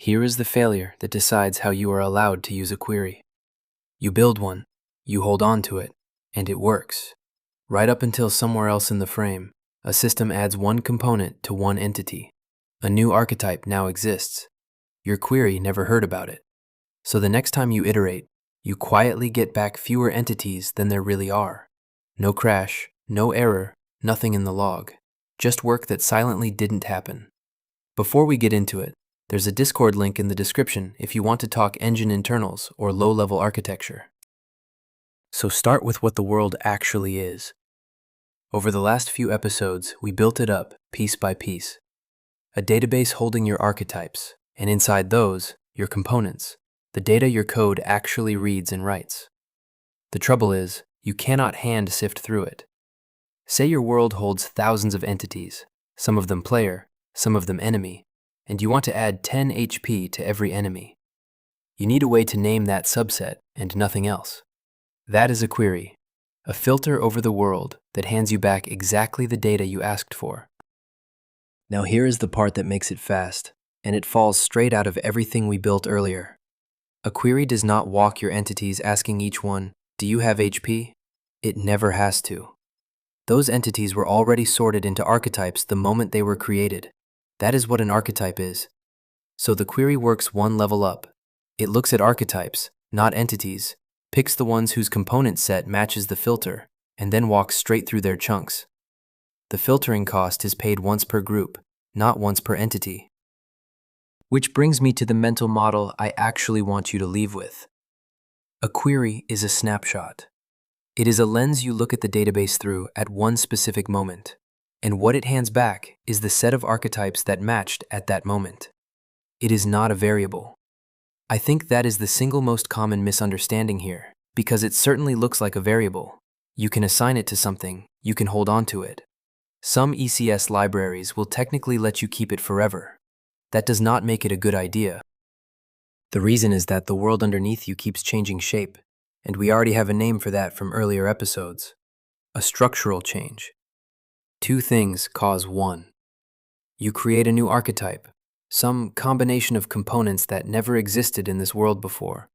Here is the failure that decides how you are allowed to use a query. You build one, you hold on to it, and it works. Right up until somewhere else in the frame, a system adds one component to one entity. A new archetype now exists. Your query never heard about it. So the next time you iterate, you quietly get back fewer entities than there really are. No crash, no error, nothing in the log. Just work that silently didn't happen. Before we get into it, there's a Discord link in the description if you want to talk engine internals or low-level architecture. So start with what the world actually is. Over the last few episodes, we built it up piece by piece. A database holding your archetypes, and inside those, your components, the data your code actually reads and writes. The trouble is, you cannot hand sift through it. Say your world holds thousands of entities, some of them player, some of them enemy, and you want to add 10 HP to every enemy. You need a way to name that subset and nothing else. That is a query, a filter over the world that hands you back exactly the data you asked for. Now here is the part that makes it fast, and it falls straight out of everything we built earlier. A query does not walk your entities asking each one, "Do you have HP?" It never has to. Those entities were already sorted into archetypes the moment they were created. That is what an archetype is. So the query works one level up. It looks at archetypes, not entities, picks the ones whose component set matches the filter, and then walks straight through their chunks. The filtering cost is paid once per group, not once per entity. Which brings me to the mental model I actually want you to leave with. A query is a snapshot. It is a lens you look at the database through at one specific moment, and what it hands back is the set of archetypes that matched at that moment. It is not a variable. I think that is the single most common misunderstanding here, because it certainly looks like a variable. You can assign it to something, you can hold on to it. Some ECS libraries will technically let you keep it forever. That does not make it a good idea. The reason is that the world underneath you keeps changing shape, and we already have a name for that from earlier episodes. A structural change. Two things cause one. You create a new archetype, some combination of components that never existed in this world before.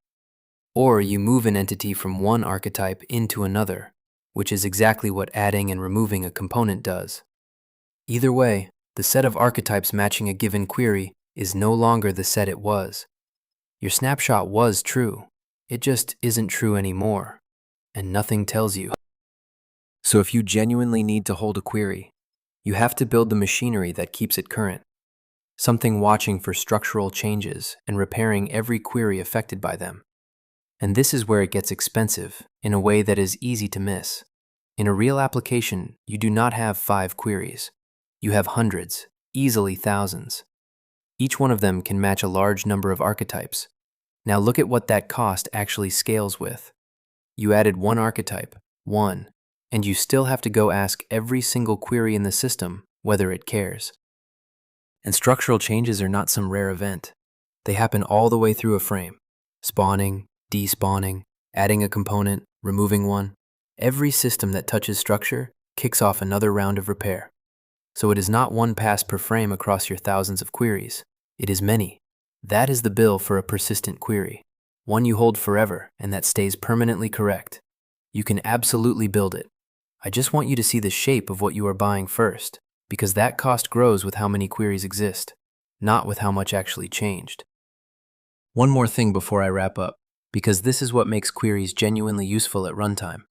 Or you move an entity from one archetype into another, which is exactly what adding and removing a component does. Either way, the set of archetypes matching a given query is no longer the set it was. Your snapshot was true. It just isn't true anymore, and nothing tells you. So if you genuinely need to hold a query, you have to build the machinery that keeps it current. Something watching for structural changes and repairing every query affected by them. And this is where it gets expensive in a way that is easy to miss. In a real application, you do not have 5 queries. You have hundreds, easily thousands. Each one of them can match a large number of archetypes. Now look at what that cost actually scales with. You added one archetype, one, and you still have to go ask every single query in the system whether it cares. And structural changes are not some rare event. They happen all the way through a frame. Spawning, despawning, adding a component, removing one. Every system that touches structure kicks off another round of repair. So it is not one pass per frame across your thousands of queries. It is many. That is the bill for a persistent query. One you hold forever and that stays permanently correct. You can absolutely build it. I just want you to see the shape of what you are buying first, because that cost grows with how many queries exist, not with how much actually changed. One more thing before I wrap up, because this is what makes queries genuinely useful at runtime.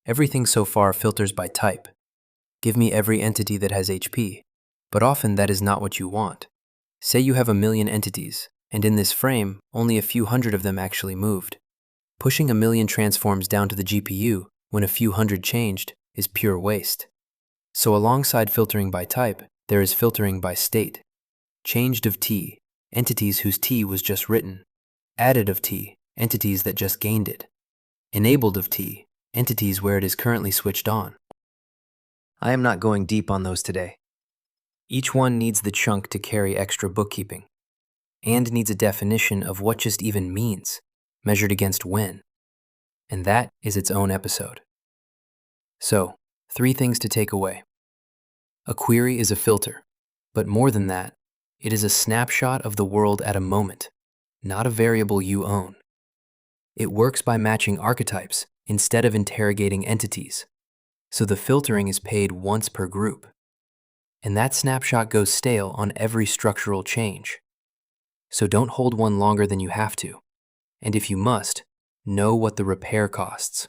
Everything so far filters by type. Give me every entity that has HP, but often that is not what you want. Say you have 1,000,000 entities, and in this frame, only a few hundred of them actually moved. Pushing 1,000,000 transforms down to the GPU when a few hundred changed is pure waste. So alongside filtering by type, there is filtering by state. Changed of T, entities whose T was just written. Added of T, entities that just gained it. Enabled of T, entities where it is currently switched on. I am not going deep on those today. Each one needs the chunk to carry extra bookkeeping, and needs a definition of what just even means, measured against when. And that is its own episode. So, 3 things to take away. A query is a filter, but more than that, It is a snapshot of the world at a moment, not a variable you own. It works by matching archetypes instead of interrogating entities, so the filtering is paid once per group. And that snapshot goes stale on every structural change. So don't hold one longer than you have to. And if you must, know what the repair costs.